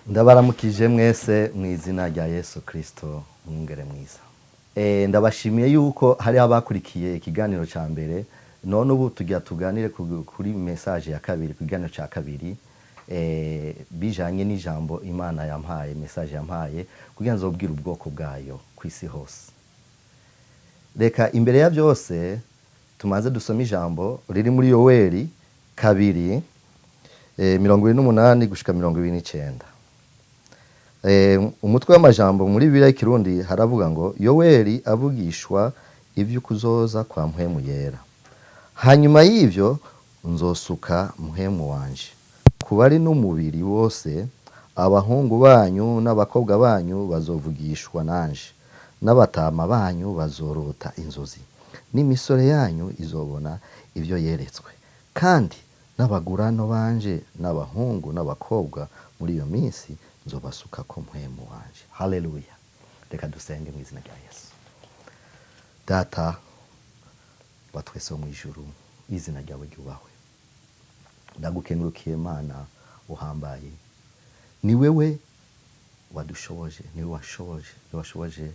Ndabaramukije mwese mu izina rya Yesu Kristo umwungere mwiza. Ndabashimiye yuko hari abakurikiye ikiganiro ca mbere, none ubu tugira tuganire kuri message ya kabiri, kiganiro ca kabiri bijanye n'ijambo Imana yampaye, message yampaye kugira nzobwira ubwoko bwayo kwisi hose. Reka imbere ya byose tumaze dusoma ijambo riri muri Yoweli kabiri 28 gushika 29. Umutwe w'amajambo muri Bibiliya y'Ikirundi haravuga ngo Yoweli avugishwa ivyo kuzoza kwa mpwemu yera. Hanyuma y'ivyo nzosuka mpwemu wanje kubari n'umubiri wose, abahungu banyu n'abakobwa banyu bazovugishwa nanje, n'abatama banyu bazorota inzozi, n'imisore yanyu izobona ivyo yeretswe, kandi n'abagurano banje n'abahungu n'abakobwa muri iyo minsi nzobasuka ko mpwemu wanje. Haleluya. Reka dusenge mu izina rya Yesu. Data wa twese wo mw'ijuru, izina ryawe ryubahwe. Ndagukengurukiye Mana uhambaye. Ni wewe wadushoboje, ni wewe washoboje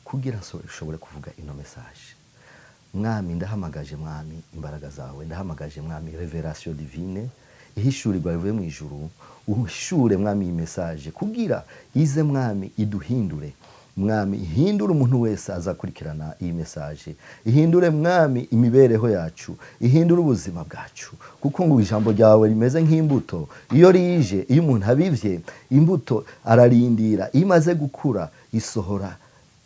kugira ushobore kuvuga ino message. Mwami, ndahamagaje Mwami imbaraga zawe, ndahamagaje Mwami revelation divine, ihishurirwa rivuye mu ijuru, uhishure Mwami iyi message kugira ize Mwami iduhindure. Mwami, ihindure umuntu wese azakurikirana iyi message, ihindure Mwami imibereho yacu, ihindure ubuzima bwacu, kuko ngo ijambo ryawe rimeze nk'imbuto, iyo rije, iyo umuntu abivye imbuto ararindira, imaze gukura isohora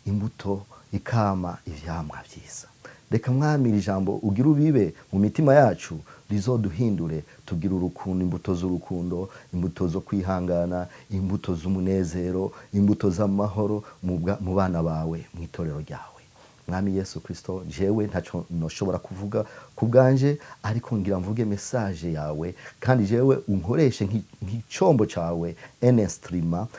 imbuto ikama ivyamwa vyiza. Reka Mwami iri jambo ugira ubibe mu mitima yacu, rizoduhindure, tugira urukundo, imbuto z'urukundo, imbuto zo kwihangana, imbuto z'umunezero, imbuto z'amahoro mu bana bawe, mu itorero ryawe. Mwami Yesu Kristo, jewe ntaco noshobora kuvuga kubganje, ariko ngira mvuge message yawe, kandi jewe unkoreshe nk'icombo cawe, un instrument,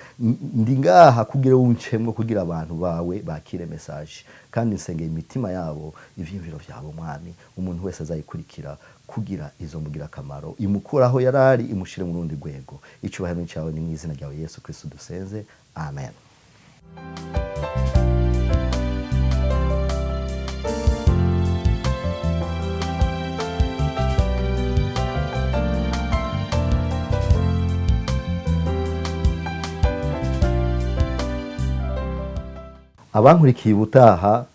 ndi ngaha kugira uncemwo, kugira abantu bawe bakire message, kandi nsengeye imitima yabo, ivyimviro vyabo Mwami, umuntu wese azayikurikira kugira izomugira akamaro, imukuraho yarari imushire mu rundi rwego. Icubahiro cyawe ni mu izina ryawe Yesu Kristo dusenze, amen. Abankurikiye ubutaha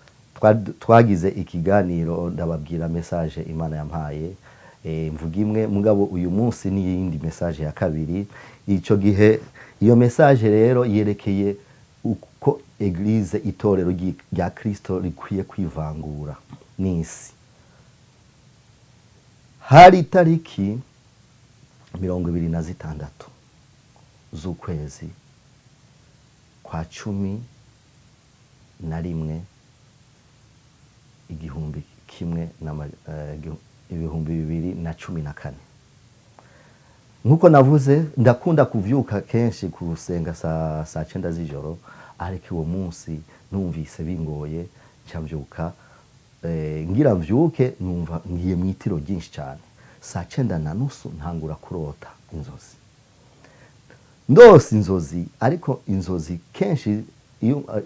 twagize ikiganiro, ndababwira message Imana yampaye, mvuga imwe mugabo uyu munsi ni yindi message ya kabiri. Ico gihe iyo message rero yerekeye uko eglise, itorero rya Kristo rikwiye kwivangura n'isi. Hari tariki 26 z'ukwezi kwa 11 2014. Nkuko navuze, ndakunda kuvyuka kenshi kurusenga saa 9 z'ijoro, ariko uwo munsi numvise bingoye cyavyuka, ngira mvyuke numva ngiye mwitiro ryinshi cyane. Saa 9:30 ntangura kurota inzozi. Ndose inzozi, ariko inzozi kenshi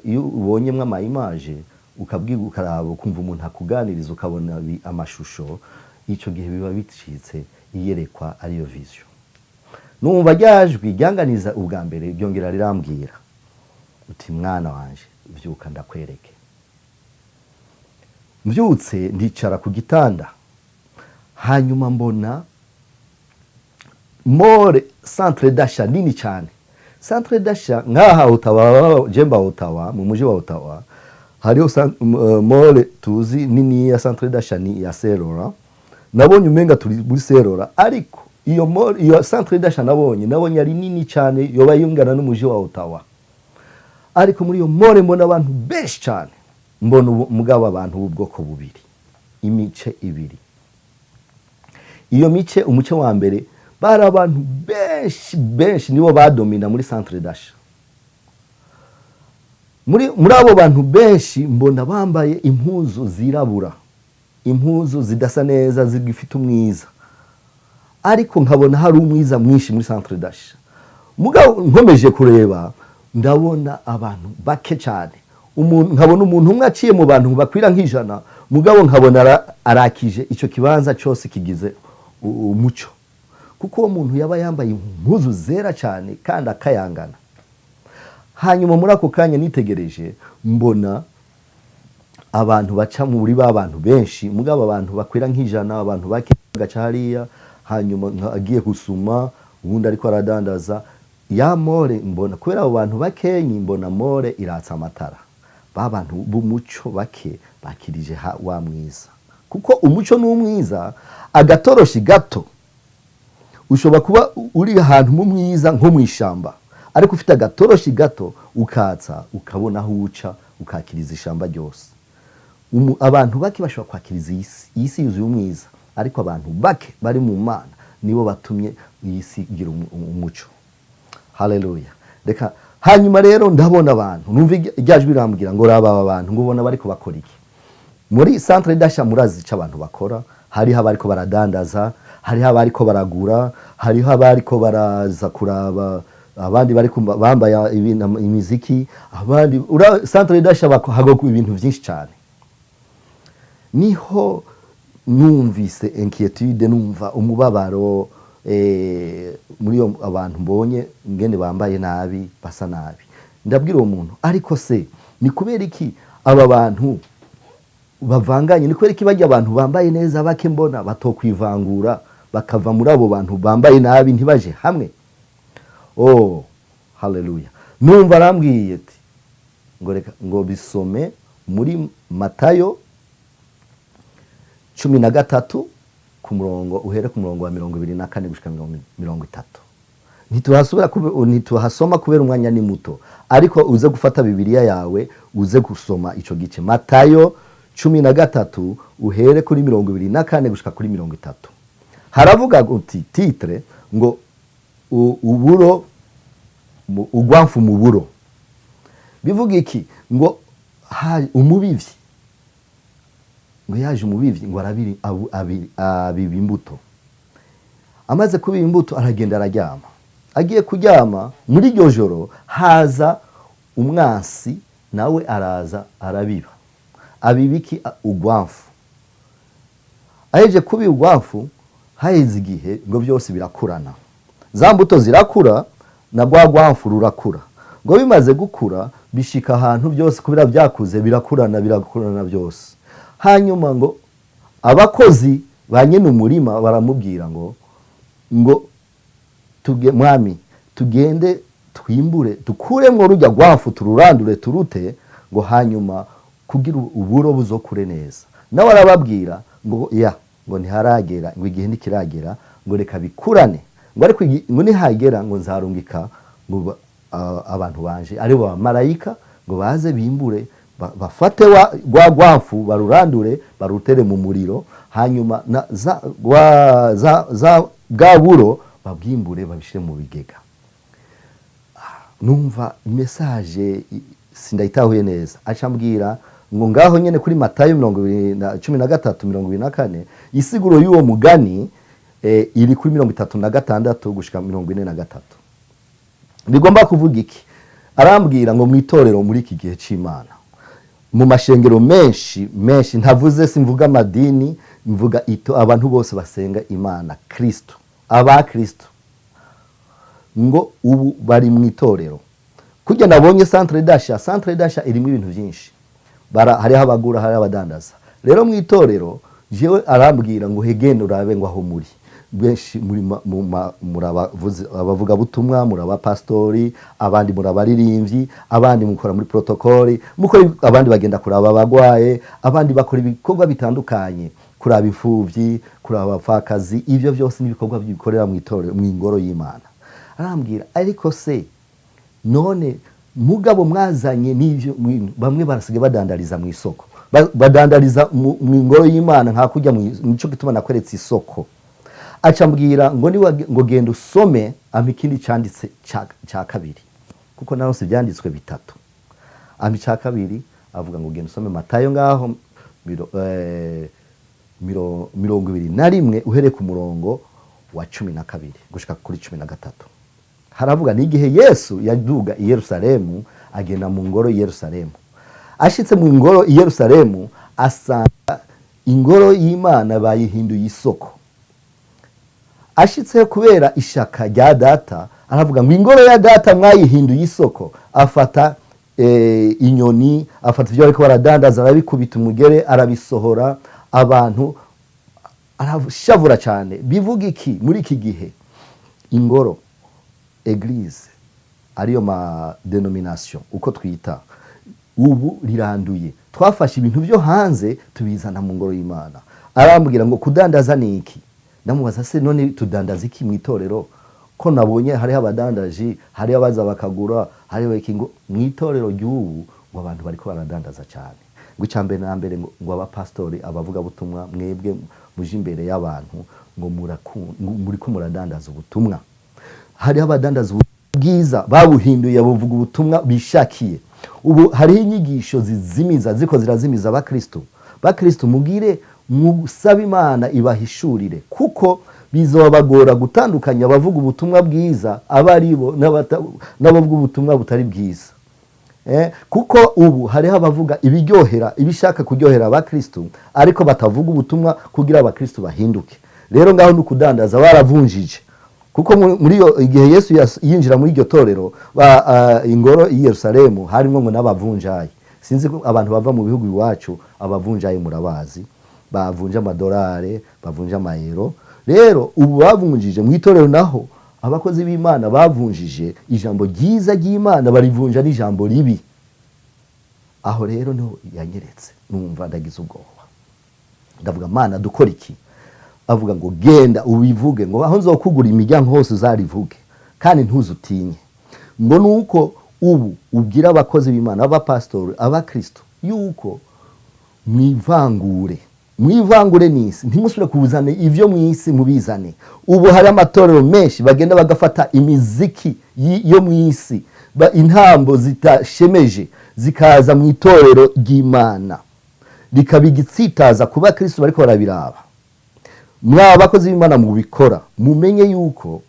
iyo ubonyemwe ama image ukabwiga ukaraba ukumva umuntu akuganiriza ukabona amashusho, ico gihe biba bicitse iyerekwa ariyo vision. Numva ryajwi ryanganiza ubwa mbere byongera rirambwira uti mwana wanje vyuka ndakwereke. Mvyutse ndicara ku gitanda, hanyuma mbona more centre d'achat nini cyane. Centre d'achat ngaha Ottawa, jemba Ottawa, mu muji wa Ottawa, hariho mole tuzi nini ya centre d'achat ni ya Serora. Nabonye umenga turi muri Serora, ariko iyo mole, iyo centre d'achat nabonye ari nini cyane, yoba yungana n'umuji wa Ottawa. Ariko muri iyo mole mbona abantu benshi cyane, mbona mugabo abantu b'ubwoko bubiri, imice ibiri. Iyo mice, umuce wa mbere bari abantu benshi nibo badomina muri centre d'achat. Muri abo bantu benshi mbona bambaye impuzu zirabura, impuzu zidasa neza, zigifite umwiza, ariko nkabona hari umwiza mwinshi muri centre d'achat. mugabo nkomeje kureba ndabona abantu bake cyane, nkabona umuntu umwe aciye mu bantu bakwira nk'ijana, mugabo nkabona arakije icyo kibanza cyose kigize umuco, kuko uwo muntu yaba yambaye impuzu zera cyane kandi akayangana. Hanyuma muri ako kanya nitegereje mbona abantu baca muri ba bantu benshi, mugabo abantu bakwira nk'ijana, abantu bake gaca hariya, hanyuma agiye gusuma, ubundi ariko aradandaza ya more, mbona kubera abo bantu bakenyi mbona more iratsa amatara, ba bantu b'umuco bake bakirije wa mwiza, kuko umuco n'umwiza agatoroshi gato ushobora kuba uri ahantu mu mwiza nko mu ishamba, ariko ufite agatoroshi gato ukatsa ukabona aho uca ukakiriza ishamba ryose. Abantu bake bashobora kwakiriza iyi si yuzuye umwiza, ariko abantu bake bari mu Mana nibo batumye iyi si igira umuco. Haleluya. Reka hanyuma rero ndabona abantu, numva iryajwi rirambwira ngo raba aba bantu ngo ubona bariko bakora iki. Muri centre d'achat murazi ico abantu bakora, hariho abariko baradandaza, hariho abariko baragura, hariho abariko baraza kuraba, abandi bariko bambaye imiziki, abandi centre d'achat hagokuba ibintu byinshi cyane. Niho numvise inquiétude, numva umubabaro muri abantu mbonye ngene bambaye nabi, basa nabi. Ndabwira uwo muntu, ariko se ni kubera iki aba bantu bavanganye? Ni kubera iki bajya abantu bambaye neza bake mbona batokwivangura bakava muri abo bantu bambaye nabi ntibaje hamwe? Oh, haleluya. Numva arambwiye ati ngo reka ngo bisome muri Matayo 13 ku murongo uhere ku murongo wa 24 gushika 30. Ntituhasoma kubera umwanya ni muto, ariko uze gufata Bibiliya yawe uze gusoma ico gice. Matayo 13 uhere kuri 24 gushika kuri 30. Haravuga uti titre ngo uburo ugwamfu mu buro. Bivuga iki? Ngo umubivyi, ngo yaje umubivyi ngo abiba imbuto, amaze kubiba imbuto aragenda araryama. Agiye kuryama muri iryo joro haza umwansi, nawe araza arabiba. Abibiki ugwamfu. Aheje kubiba ugwamfu, haheze igihe ngo byose birakurana, za mbuto zirakura na gwamfu rurakura. Ngo bimaze gukura bishika ahantu byose kubira byakuze birakurana byose. Hanyuma ngo abakozi ba nyene umurima baramubwira ngo mwami tugende twimbure dukuremwo rujya gwamfu tururandure turute, ngo hanyuma kugira uburo buzokure neza. Nawe arababwira ngo ngo ntiharagera, ngo igihe ntikiragera, ngo reka bikurane, ngo ariko ngo nihagera ngo nzarungika ngo abantu banje ari bo marayika ngo baze bimbure bafate gwamfu barurandure barutere mu muriro, hanyuma bwaburo babwimbure babishire mu bigega. Numva message sindayitahuye neza, acambwira ngo ngaho nyene kuri Matayo 13:24 isiguro y'uwo mugani iri kuri 36 gushika 43. Bigomba kuvuga iki? Arambwira ngo mwitorero muri iki gihe c'Imana, mu mashengero menshi ntavuze simvuga amadini, mvuga abantu bose basenga Imana Kristo, aba Kristo, ngo ubu bari mwitorero. Kujya nabonye centre d'achat irimo ibintu byinshi, hariho abagura, hariho abadandaza. Rero mwitorero jewe arambwira ngo hegende urabe ngo aho muri benshi abavuga butumwa, muri abapastori, abandi muri abaririmbyi, abandi mukora muri protokoli, abandi bagenda kuraba abagwaye, abandi bakora ibikorwa bitandukanye, kuraba imfuvyi, kuraba abapfakazi. Ivyo byose n'ibikorwa bikorera mwitorero mw'ingoro y'Imana. Arambwira ariko se none mugabo mwazanye n'ivyo bamwe barasigaye badandariza mu isoko, badandariza mw'ingoro y'Imana nka kujya nico gituma nakweretse isoko. Acambwira ngo genda usome amikindi canditse ca kabiri, kuko naho si byanditswe bitatu. Ca kabiri avuga ngo genda usome Matayo ngaho 21 uhere ku murongo wa 12 gushika kuri 13. haravuga n'igihe Yesu yaduga i Yerusalemu agenda mu ngoro i Yerusalemu. Ashitse mu ngoro i Yerusalemu asanga ingoro y'Imana bayihinduye isoko. Ashitse kubera ishaka rya data aravuga ngo ingoro ya data mwayihinduye isoko. Afata inyoni, afata ibyo ariko baradandaza, arabikubita umugere, arabisohora. Abantu arashavura cyane. Bivuga iki muri iki gihe? Ingoro, eglise, ariyo ma denomination uko twita, ubu riranduye. Twafashe ibintu byo hanze tubizana mu ngoro y'Imana. Arambwira ngo kudandaza ni iki? Ndamubaza se none tudandaza iki mu itorero? Ko nabonye hari abadandaji, hari abaza bakagura, hari bakingo mu itorero ry'ubu ngo abantu bariko baradandaza cyane. Ngo cyambere na mbere ngo abapastori, abavuga butumwa, mwebwe muje imbere y'abantu ngo muri ko muradandaza ubutumwa. Hari abadandaza bwiza babuhinduye bavuga ubutumwa bishakiye. Ubu hari inyigisho zizimiza, ziko zirazimiza bakristo mugire musaba Imana ibahishurire, kuko bizobagora gutandukanya abavuga ubutumwa bwiza abaribo n'abavuga ubutumwa butari bwiza. Kuko ubu hari abavuga ibiryohera, ibishaka kuryohera abakristo ariko batavuga ubutumwa kugira abakristo bahinduke. Rero ngaho nukudandaza baravunjije, kuko muri igihe Yesu yinjira muri iryo torero ingoro i Yerusalemu harimo ngo n'abavunjayi. Sinzi ko abantu bava mu bihugu iwacu abavunjayi murabazi, bavunja amadolari, bavunja amayero. Rero ubu bavunjije mu itorero, naho abakozi b'Imana bavunjije ijambo ryiza ry'Imana barivunja n'ijambo ribi. Aho rero no yanyeretse, numva ndagize ubwoba. Ndavuga Mana dukora iki? Avuga ngo genda ubivuge, ngo aho nzokugura imiryango hose uzarivuge kandi ntuzutinye. Ngo nuko ubu ubwira abakozi b'Imana, abapastori, abakristo yuko mwivangure n'isi, ntimusubire kuzana ivyo mwisi mubizane. Ubu hari amatorero menshi bagenda bagafata imiziki yo mwisi, intambo zitashemeje zikaza mu itorero ry'Imana, rikabigitsitaza kuba Kristo bariko barabiraba. Mwa bakozi b'Imana mubikora mumenye yuko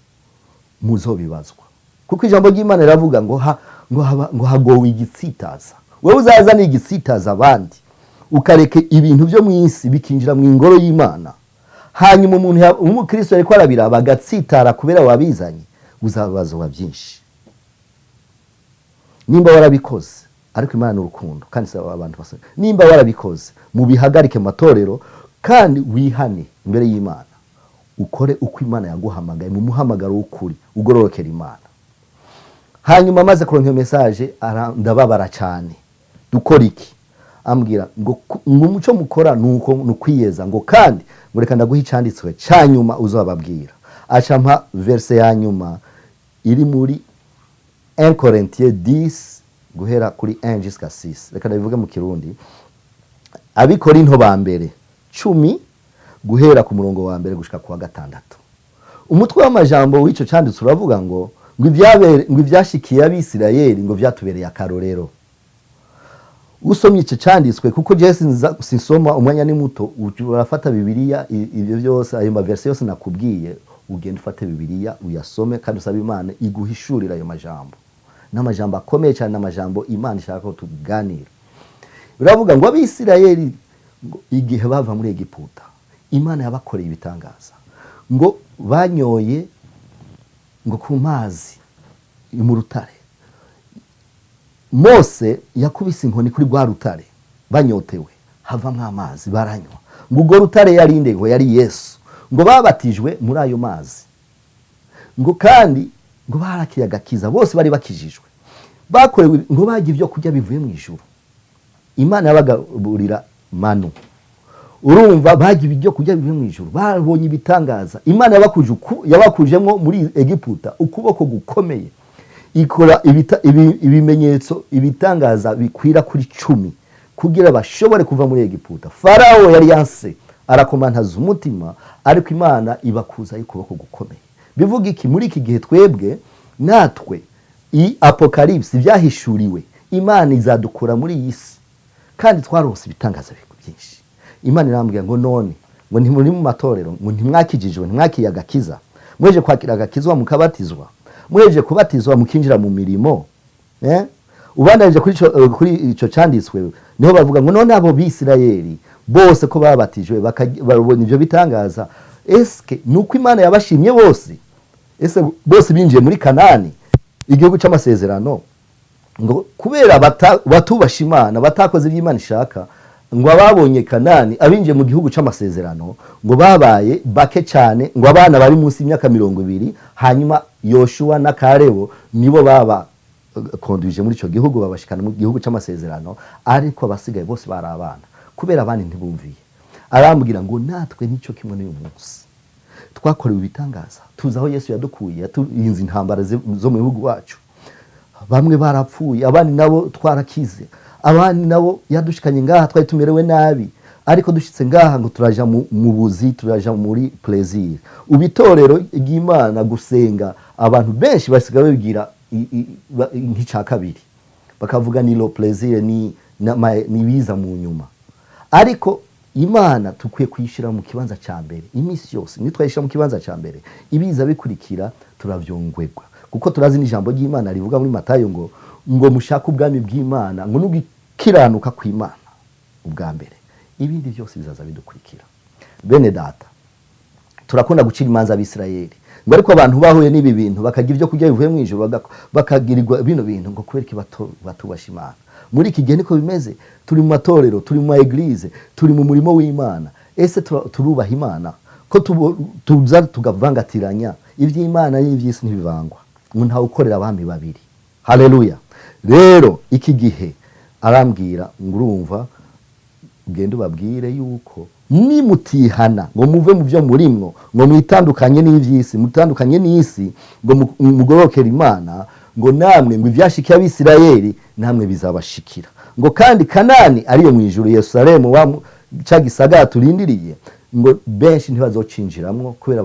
muzobibazwa, kuko ijambo ry'Imana riravuga ngo hagowe igitsitaza. Wewe uzazana igitsitaza abandi, ukareke ibintu byo mwisi bikinjira mu ingoro y'Imana, hanyuma umukristo ariko arabiraba agatsitara kubera wabizanye, uzabazwa byinshi. Nimba warabikoze, ariko Imana n'urukundo kandi saba abantu bose, nimba warabikoze mubihagarike matorero kandi wihane imbere y'Imana, ukore uko Imana yaguhamagaye mu muhamagaro w'ukuri, ugororokera Imana. Hanyuma maze kuronka message ndababara cyane. Dukora iki? Ambwira ngo umuco mukora nuko nukwiyeza, ngo kandi ngo reka ndaguha icanditswe cyanyuma uzababwira. Acampa verse ya nyuma iri muri 1 Corinthiens 10 guhera kuri 1 jusqu'à 6. Reka ndabivuge mu Kirundi. Abikorinto ba mbere 10 guhera ku murongo wa mbere gushika ku wa 6. Umutwe w'amajambo w'ico canditswe uravuga ngo ivyashikiye abisirayeli ngo vyatubereye akarorero. Usomye ico canditswe, kuko Jesse sinsoma umwanya ni muto, urafata Bibiliya ibyo byose ayo maverse yose nakubwiye, ugenda ufate Bibiliya uyasome kandi usaba Imana iguhishurira ayo majambo. N'amajambo akomeye cyane, n'amajambo Imana ishaka ko tuganira. Uravuga ngo abisirayeli igihe bava muri Egiputa, Imana yabakoreye ibitangaza, ngo banyoye ngo ku mazi mu rutare. Mose yakubise inkoni kuri rwa rutare, banyotewe havamwe amazi baranywa. Ngo urwo rutare yarinde ngo yari Yesu, ngo babatijwe muri ayo mazi, ngo kandi ngo barakiye agakiza, bose bari bakijijwe, bakorewe ngo bagiye ibyo kurya bivuye mu ijuru. Imana yabagaburira manu, urumva bagiye ibyo kurya bivuye mu ijuru, babonye ibitangaza. Imana yabakujemo muri Egiputa ukuboko gukomeye, ikora ibimenyetso ibitangaza bikwira kuri 10 kugira bashobore kuva muri Egiputa. Farao yari yanse arakomantaza umutima, ariko Imana ibakuza y'ukuboko gukomeye. Bivuga iki? Muri iki gihe twebwe natwe Apocalypse byahishuriwe, Imana izadukura muri iyi si kandi twarose ibitangaza byinshi. Imana irambwira ngo none ngo ntimuri mu matorero, ngo ntimwakijijwe, ntimwakiye agakiza, mweje kwakira agakiza mukabatizwa, muheje kubatizwa mukinjira mu mirimo ubandanije kuri ico canditswe niho bavuga ngo none abo bisirayeli bose ko babatijwe barabona ivyo bitangaza eske nuko Imana yabashimye bose ese bose binjiye muri Kanani igihugu c'amasezerano ngo kubera batubasha Imana batakoze iby'Imana ishaka ngo ababonye Kanani abinjiye mu gihugu c'amasezerano ngo babaye bake cyane ngo abana bari munsi y'imyaka 20 hanyuma Yoshua na Karebo nibo baba konduje muri ico gihugu babashikana mu gihugu c'amasezerano ariko abasigaye bose bari abana kubera abandi ntibumviye arambwira ngo natwe nico kimwe n'uyu munsi twakorewe ibitangaza tuzi aho Yesu yadukuye yaturinze intambara zo mu bihugu wacu bamwe barapfuye abandi nabo twarakize abandi nabo yadushikanye ngaha twari tumerewe nabi ariko dushitse ngaha ngo turaja mu buzi turaja muri plaisir ubitorero ry'Imana gusenga abantu benshi basigaye bigira nk'ica kabiri bakavuga ni lo plaisir ni biza mu nyuma ariko Imana tukwiye kuyishira mu kibanza ca mbere imisi yose nitwayishira mu kibanza ca mbere ibiza bikurikira turavyongwebwa kuko turazi n'ijambo ry'Imana rivuga muri Matayo ngo mushaka ubwami bw'Imana ngo nugikiranuka kw'Imana ubwa mbere ibindi byose bizaza bidukurikira bene data turakunda gucira imanza abisirayeli ngo ariko abantu bahuye n'ibi bintu bakagira ibyo kurya bivuye mu ijuru bakagirirwa bino bintu ngo kubera iki batubasha Imana muri iki gihe niko bimeze turi mu matorero turi mu eglise turi mu murimo w'Imana ese turubaha Imana ko tuza tugavangatiranya iby'Imana n'iby'isi ntibivangwa ngo nta ukorera abami babiri haleluya rero iki gihe arambwira ngo urumva ugende ubabwire yuko nimutihana ngo muve mu byo murimwo ngo mwitandukanye n'ivy'isi mutandukanye n'isi ngo mugorokera Imana ngo namwe ngo ivyashikiye abisirayeli namwe bizabashikira ngo kandi Kanani ariyo mu ijuru Yerusalemu cagisagara turindiriye ngo benshi ntibazocinjiramwo kubera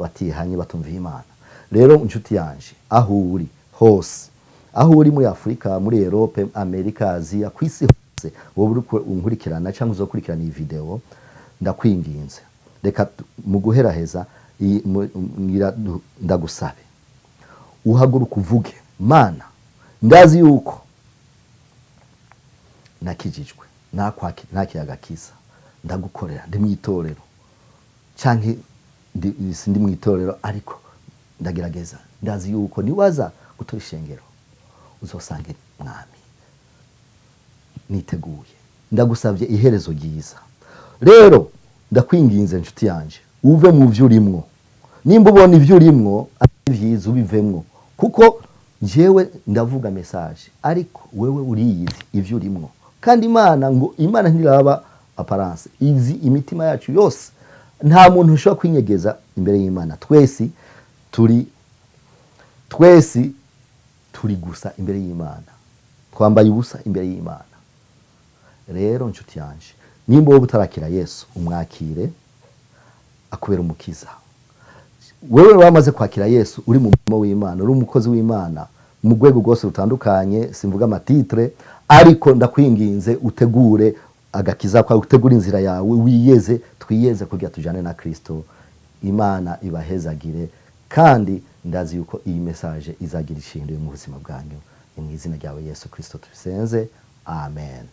batihanye batumviye Imana rero inshuti yanje aho uri hose aho uri muri Afrika muri Europe Amerika Aziya kwisi hose wowe uri unkurikirana cyangwa uzokurikirana iyi video ndakwinginze reka mu guheraheza ndagusabe uhaguruka uvuge Mana ndazi yuko nakijijwe nakiyaga kiza ndagukorera ndi mu itorero canke ndi mu itorero ariko ndagerageza ndazi yuko niwaza gutora ishengero uzosange mwami niteguye ndagusabye iherezo ryiza rero ndakwinginze inshuti yanje uve mu byo urimwo nimba ubona ibyo urimwo ari byiza ubivemwo kuko jewe ndavuga message ariko wewe uriyizi ibyo urimwo kandi Imana ntiraba apparence izi imitima yacu yose nta muntu ushobora kwinyegeza imbere y'Imana twese turi gusa imbere y'Imana twambaye ubusa imbere y'Imana rero nshuti yanje nimba wowe utarakira Yesu umwakire akubera umukiza wewe wamaze kwakira Yesu uri mu murimo w'Imana uri umukozi w'Imana mu rwego rwose rutandukanye simvuga amatitre ariko ndakwinginze utegure agakiza kwa utegura inzira yawe wiyeze twiyeze kugira tujane na Kristo Imana ibahezagire kandi ndazi yuko iyi message izagira ishingiro mu buzima bwanyu mu izina ryawe Yesu Kristo tubisenze amen.